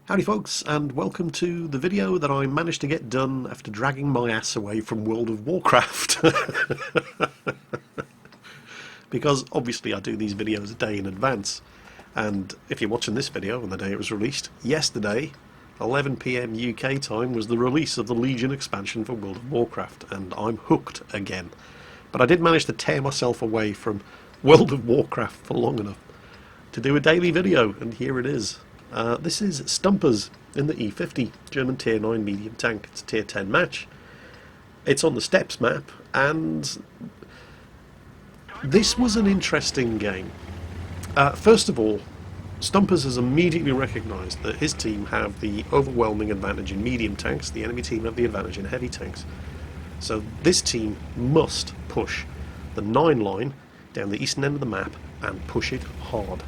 Howdy folks, and welcome to the video that I managed to get done after dragging my ass away from World of Warcraft. Because obviously I do these videos a day in advance, and if you're watching this video on the day it was released, yesterday, 11 PM UK time, was the release of the Legion expansion for World of Warcraft, and I'm hooked again. But I did manage to tear myself away from World of Warcraft for long enough to do a daily video, and here it is. This is Stumpers in the E50, German tier 9 medium tank. It's a tier 10 match. It's on the Steppes map, and this was an interesting game. First of all, Stumpers has immediately recognised that his team have the overwhelming advantage in medium tanks, the enemy team have the advantage in heavy tanks. So this team must push the 9 line down the eastern end of the map and push it hard,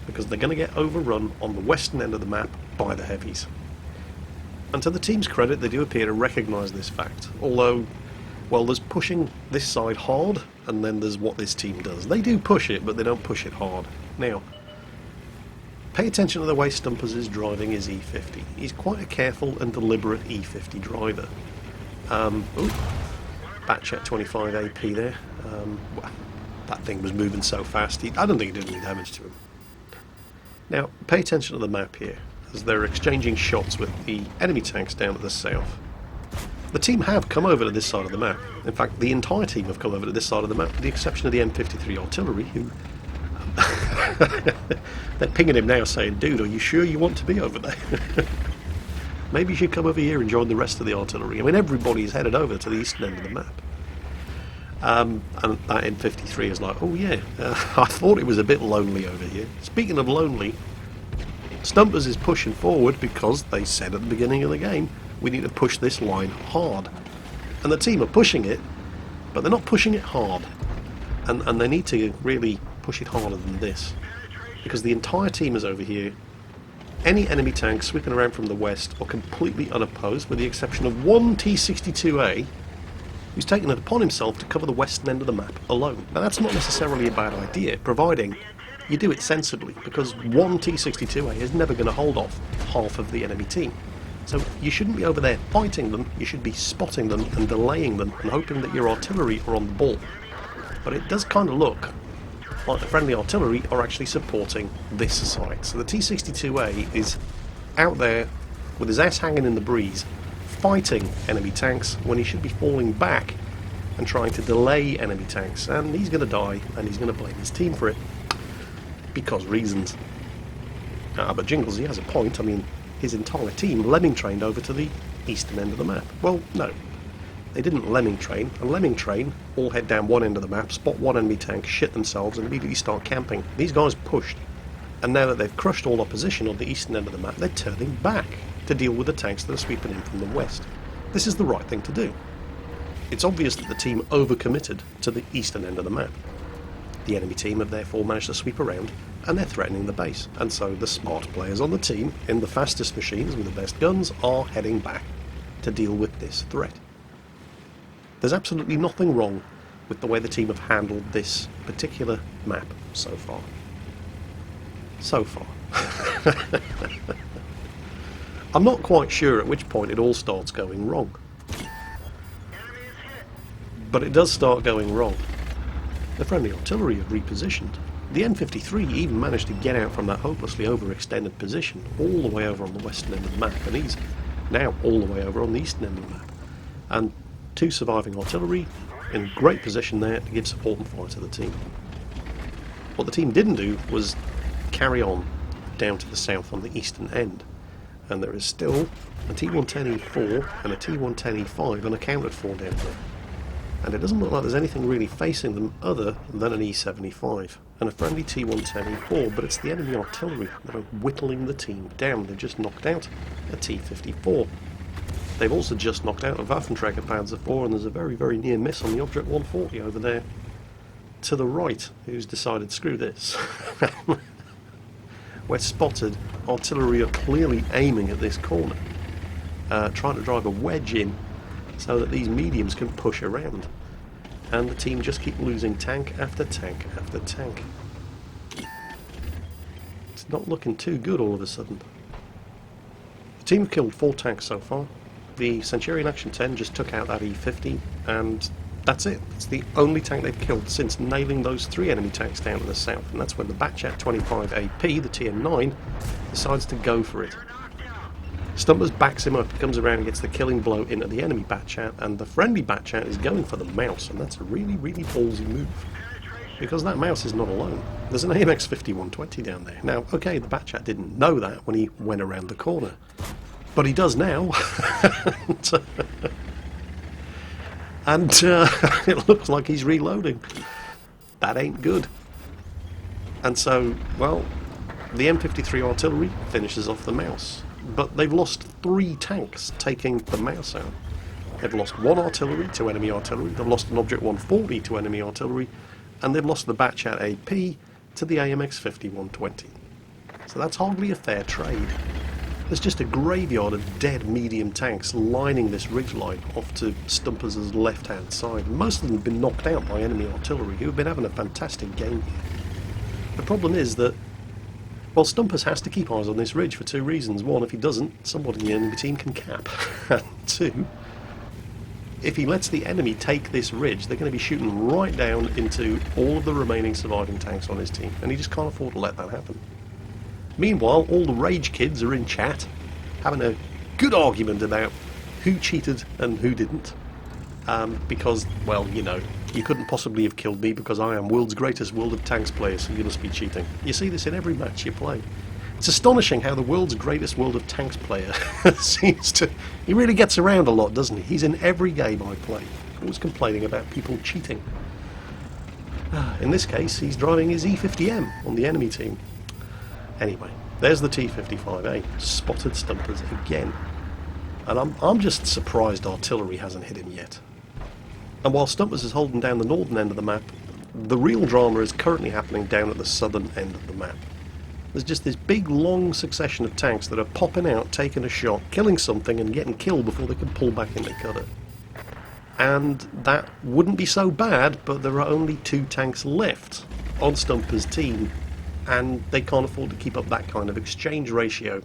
because they're going to get overrun on the western end of the map by the heavies. And to the team's credit, they do appear to recognise this fact, although, well, there's pushing this side hard, and then there's what this team does. They do push it, but they don't push it hard. Now, pay attention to the way Stumpers is driving his E50. He's quite a careful and deliberate E50 driver. Batch at 25 AP there. Well, that thing was moving so fast, I don't think it did any damage to him. Now, pay attention to the map here, as they're exchanging shots with the enemy tanks down to the south. The team have come over to this side of the map. In fact, the entire team have come over to this side of the map, with the exception of the M53 artillery, who... they're pinging him now saying, "Dude, are you sure you want to be over there? Maybe you should come over here and join the rest of the artillery." I mean, everybody's headed over to the eastern end of the map. And that M53 is like, oh yeah, I thought it was a bit lonely over here. Speaking of lonely, Stumpers is pushing forward because they said at the beginning of the game, we need to push this line hard. And the team are pushing it, but they're not pushing it hard. And they need to really push it harder than this, because the entire team is over here. Any enemy tanks sweeping around from the west are completely unopposed, with the exception of one T62A, who's taken it upon himself to cover the western end of the map alone. Now, that's not necessarily a bad idea, providing you do it sensibly, because one T62A is never going to hold off half of the enemy team. So you shouldn't be over there fighting them, you should be spotting them and delaying them and hoping that your artillery are on the ball. But it does kind of look like the friendly artillery are actually supporting this side. So the T62A is out there with his ass hanging in the breeze, fighting enemy tanks when he should be falling back and trying to delay enemy tanks, and he's going to die, and he's going to blame his team for it because reasons. But Jingles, he has a point. I mean, his entire team lemming trained over to the eastern end of the map. Well, no, they didn't lemming train. A lemming train all head down one end of the map, spot one enemy tank, shit themselves, and immediately start camping. These guys pushed, and now that they've crushed all opposition on the eastern end of the map, they're turning back to deal with the tanks that are sweeping in from the west. This is the right thing to do. It's obvious that the team overcommitted to the eastern end of the map. The enemy team have therefore managed to sweep around, and they're threatening the base, and so the smart players on the team, in the fastest machines with the best guns, are heading back to deal with this threat. There's absolutely nothing wrong with the way the team have handled this particular map so far. So far. I'm not quite sure at which point it all starts going wrong. But it does start going wrong. The friendly artillery have repositioned. The M53 even managed to get out from that hopelessly overextended position all the way over on the western end of the map, and he's now all the way over on the eastern end of the map. And two surviving artillery in great position there to give support and fire to the team. What the team didn't do was carry on down to the south on the eastern end. And there is still a T110E4 and a T110E5 unaccounted for down there. And it doesn't look like there's anything really facing them other than an E75 and a friendly T110E4, but it's the enemy artillery that are whittling the team down. They've just knocked out a T54. They've also just knocked out a Waffenträger Panzer IV, and there's a very, very near miss on the Object 140 over there to the right, who's decided, screw this. We're spotted. Artillery are clearly aiming at this corner, trying to drive a wedge in so that these mediums can push around. And the team just keep losing tank after tank after tank. It's not looking too good all of a sudden. team have killed 4 tanks so far. The Centurion Action 10 just took out that E50, and that's it. It's the only tank they've killed since nailing those 3 enemy tanks down to the south, and that's when the Batchat 25 AP, the TN9, decides to go for it. Stumpers backs him up, comes around and gets the killing blow into the enemy Batchat, and the friendly Batchat is going for the mouse, and that's a really, really ballsy move. Because that mouse is not alone. There's an AMX 5120 down there. Now, okay, the Batchat didn't know that when he went around the corner, but he does now. and it looks like he's reloading. That ain't good. And so, well, the M53 artillery finishes off the mouse. But they've lost 3 tanks taking the mouse out. They've lost 1 artillery to enemy artillery, they've lost an Object 140 to enemy artillery, and they've lost the Batchat AP to the AMX 5120. So that's hardly a fair trade. There's just a graveyard of dead medium tanks lining this ridgeline off to Stumpers' left-hand side. Most of them have been knocked out by enemy artillery, who have been having a fantastic game here. The problem is that, well, Stumpers has to keep eyes on this ridge for 2 reasons. 1, if he doesn't, someone in the enemy team can cap. And 2, if he lets the enemy take this ridge, they're going to be shooting right down into all of the remaining surviving tanks on his team, and he just can't afford to let that happen. Meanwhile, all the rage kids are in chat, having a good argument about who cheated and who didn't. Because, well, you know, you couldn't possibly have killed me because I am world's greatest World of Tanks player, so you must be cheating. You see this in every match you play. It's astonishing how the world's greatest World of Tanks player seems to... He really gets around a lot, doesn't he? He's in every game I play, always complaining about people cheating. In this case, he's driving his E50M on the enemy team. Anyway, there's the T-55A, spotted Stumpers again. And I'm just surprised artillery hasn't hit him yet. And while Stumpers is holding down the northern end of the map, the real drama is currently happening down at the southern end of the map. There's just this big long succession of tanks that are popping out, taking a shot, killing something and getting killed before they can pull back into cover. And that wouldn't be so bad, but there are only 2 tanks left on Stumpers' team, and they can't afford to keep up that kind of exchange ratio.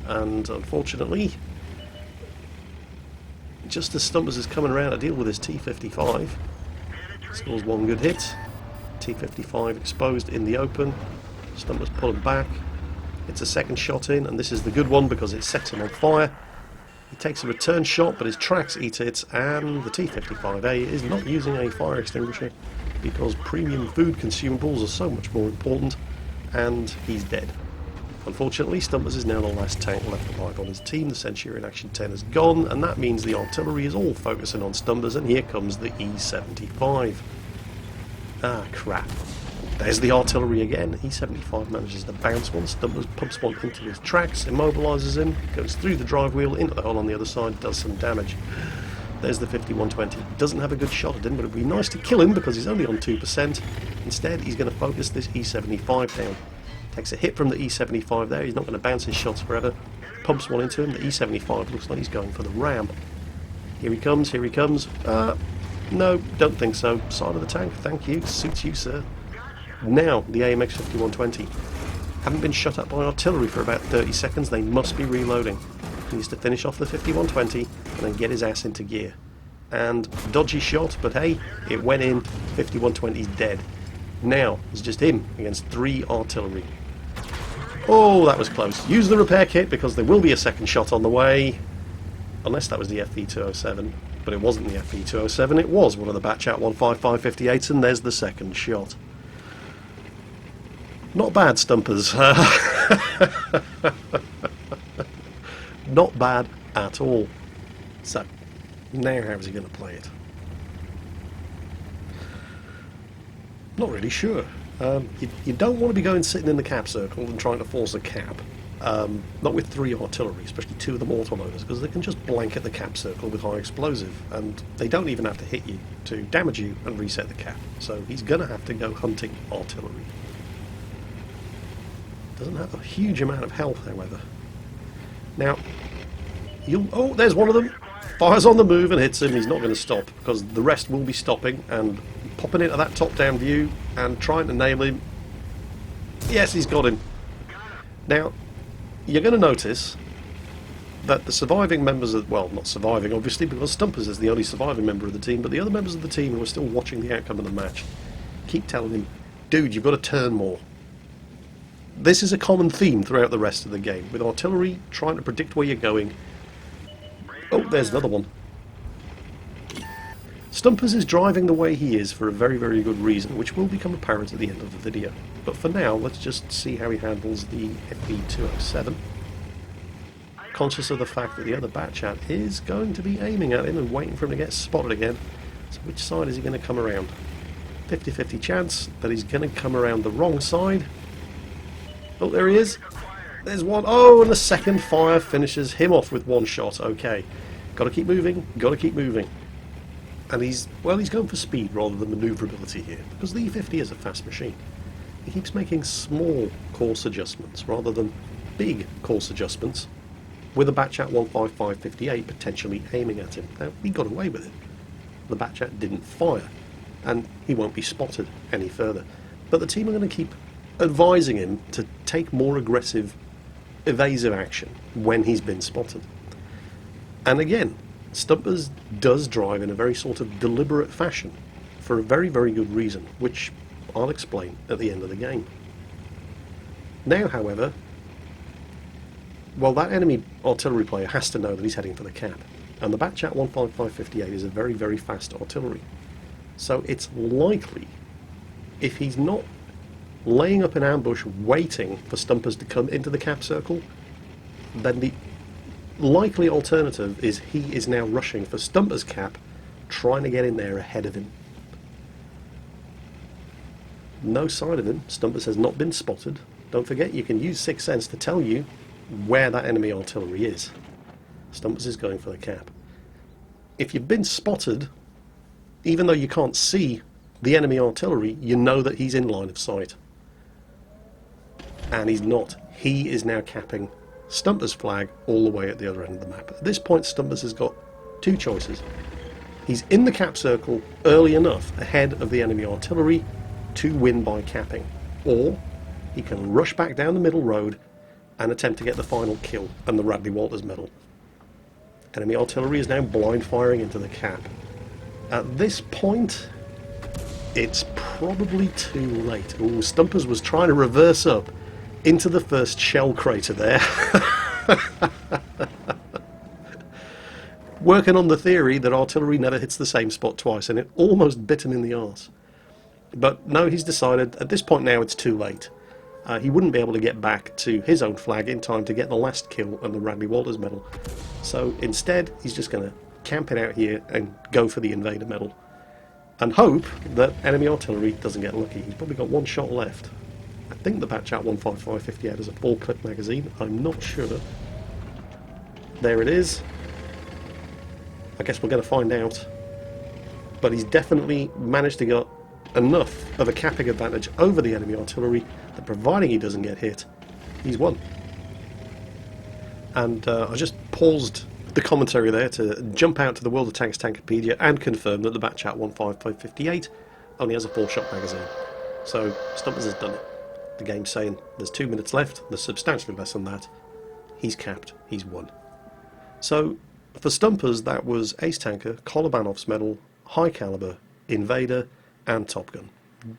And unfortunately, just as Stumpers is coming around to deal with his T-55, scores 1 good hit, T-55 exposed in the open, Stumpers pulling back, it's a second shot in, and this is the good one because it sets him on fire. He takes a return shot, but his tracks eat it, and the T-55A is not using a fire extinguisher because premium food consumables are so much more important, and he's dead. Unfortunately, Stumpers is now the last tank left alive on his team. The Centurion Action 10 is gone, and that means the artillery is all focusing on Stumpers, and here comes the E75. Ah, crap. There's the artillery again. E75 manages to bounce one. Stumpers pumps one into his tracks, immobilises him, goes through the drive wheel, into the hole on the other side, does some damage. There's the 5120. Doesn't have a good shot at him, but it would be nice to kill him because he's only on 2%. Instead, he's going to focus this E75 down. Takes a hit from the E75 there, he's not going to bounce his shots forever. Pumps one into him, the E75 looks like he's going for the RAM. Here he comes, here he comes. No, don't think so. Side of the tank, thank you, suits you, sir. Now, the AMX 5120. Haven't been shut up by artillery for about 30 seconds, they must be reloading. He needs to finish off the 5120 and then get his ass into gear. And dodgy shot, but hey, it went in, 5120's dead. Now, it's just him against 3 artillery. Oh, that was close. Use the repair kit because there will be a second shot on the way. Unless that was the FV207. But it wasn't the FV207, it was one of the Batchat 15558s, and there's the second shot. Not bad, Stumpers. Not bad at all. So, now how's he going to play it? Not really sure. You don't want to be going sitting in the cap circle and trying to force a cap. Not with 3 artillery, especially 2 of them autoloaders, because they can just blanket the cap circle with high explosive, and they don't even have to hit you to damage you and reset the cap. So he's going to have to go hunting artillery. Doesn't have a huge amount of health, however. Now, oh, there's one of them. Fires on the move and hits him. He's not going to stop because the rest will be stopping and popping into that top-down view and trying to nail him. Yes, he's got him. Now, you're going to notice that the surviving members of, well, not surviving obviously, because Stumpers is the only surviving member of the team, but the other members of the team who are still watching the outcome of the match keep telling him, dude, you've got to turn more. This is a common theme throughout the rest of the game, with artillery trying to predict where you're going. Oh, there's another one. Stumpers is driving the way he is for a very, very good reason, which will become apparent at the end of the video. But for now, let's just see how he handles the FV207. Conscious of the fact that the other Batchat is going to be aiming at him and waiting for him to get spotted again. So which side is he going to come around? 50-50 chance that he's going to come around the wrong side. Oh, there he is. There's one. Oh, and the second fire finishes him off with one shot. Okay. Got to keep moving. Got to keep moving. And he's going for speed rather than manoeuvrability here, because the E50 is a fast machine. He keeps making small course adjustments rather than big course adjustments, with a Batchat 15558 potentially aiming at him. Now, he got away with it. The Batchat didn't fire, and he won't be spotted any further. But the team are going to keep advising him to take more aggressive, evasive action when he's been spotted. And again, Stumpers does drive in a very sort of deliberate fashion, for a very, very good reason, which I'll explain at the end of the game. Now, however, well, that enemy artillery player has to know that he's heading for the cap, and the Batchat 15558 is a very, very fast artillery. So it's likely, if he's not laying up an ambush waiting for Stumpers to come into the cap circle, then the likely alternative is he is now rushing for Stumpers' cap, trying to get in there ahead of him. No sign of him. Stumpers has not been spotted. Don't forget, you can use Sixth Sense to tell you where that enemy artillery is. Stumpers is going for the cap. If you've been spotted, even though you can't see the enemy artillery, you know that he's in line of sight. And he's not. He is now capping Stumpers' flag all the way at the other end of the map. At this point, Stumpers has got two choices. He's in the cap circle early enough ahead of the enemy artillery to win by capping, or he can rush back down the middle road and attempt to get the final kill and the Radley Walters medal. Enemy artillery is now blind firing into the cap. At this point, it's probably too late. Ooh, Stumpers was trying to reverse up into the first shell crater there. Working on the theory that artillery never hits the same spot twice, and it almost bit him in the arse. But no, he's decided at this point now it's too late. He wouldn't be able to get back to his own flag in time to get the last kill and the Radley Walters medal. So instead, he's just going to camp it out here and go for the Invader medal, and hope that enemy artillery doesn't get lucky. He's probably got one shot left. I think the Batchat 15558 has a full clip magazine. I'm not sure. There it is. I guess we're going to find out. But he's definitely managed to get enough of a capping advantage over the enemy artillery that, providing he doesn't get hit, he's won. And I just paused the commentary there to jump out to the World of Tanks Tankopedia and confirm that the Batchat 15558 only has a 4-shot magazine. So Stumpers has done it. The game's saying there's 2 minutes left, there's substantially less than that. He's capped, he's won. So for Stumpers, that was Ace Tanker, Kolobanov's medal, High Caliber, Invader, and Top Gun.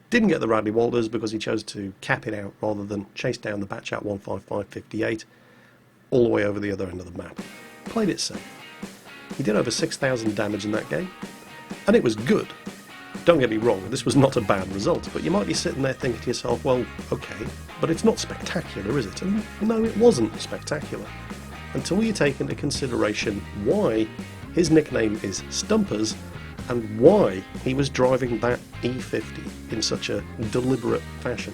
Didn't get the Radley Walters because he chose to cap it out rather than chase down the Batchat 15558 all the way over the other end of the map. Played it safe. He did over 6,000 damage in that game, and it was good. Don't get me wrong, this was not a bad result, but you might be sitting there thinking to yourself, well, okay, but it's not spectacular, is it? And no, it wasn't spectacular, until you take into consideration why his nickname is Stumpers and why he was driving that E50 in such a deliberate fashion.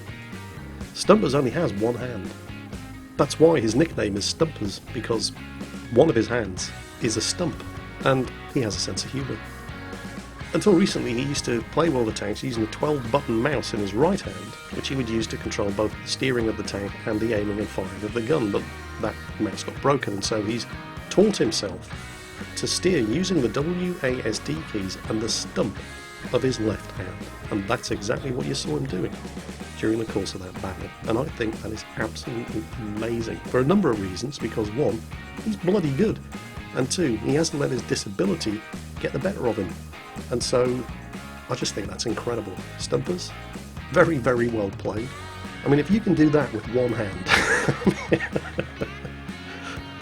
Stumpers only has one hand. That's why his nickname is Stumpers, because one of his hands is a stump, and he has a sense of humour. Until recently, he used to play World of Tanks using a 12-button mouse in his right hand, which he would use to control both the steering of the tank and the aiming and firing of the gun, but that mouse got broken, and so he's taught himself to steer using the WASD keys and the stump of his left hand, and that's exactly what you saw him doing. during the course of that battle, and I think that is absolutely amazing for a number of reasons. Because one, he's bloody good, and two, he hasn't let his disability get the better of him, and so I just think that's incredible. Stumpers, very, very well played. I mean, if you can do that with one hand,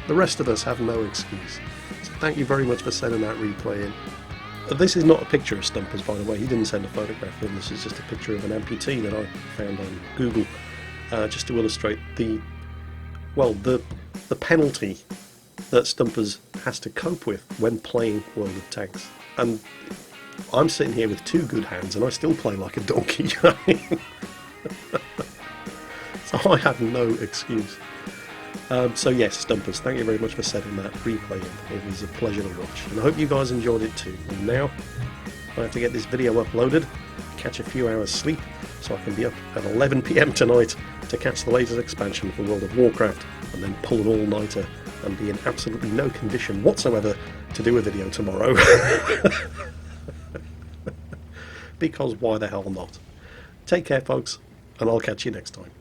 the rest of us have no excuse. So thank you very much for sending that replay in. This is not a picture of Stumpers, by the way. He didn't send a photograph in. This is just a picture of an amputee that I found on Google, just to illustrate the penalty that Stumpers has to cope with when playing World of Tanks. And I'm sitting here with two good hands, and I still play like a donkey. So I have no excuse. So yes, Stumpers, thank you very much for sending that replay in. It was a pleasure to watch, and I hope you guys enjoyed it too. And now I have to get this video uploaded, catch a few hours sleep, so I can be up at 11 PM tonight to catch the latest expansion for World of Warcraft, and then pull an all-nighter and be in absolutely no condition whatsoever to do a video tomorrow. Because why the hell not? Take care, folks, and I'll catch you next time.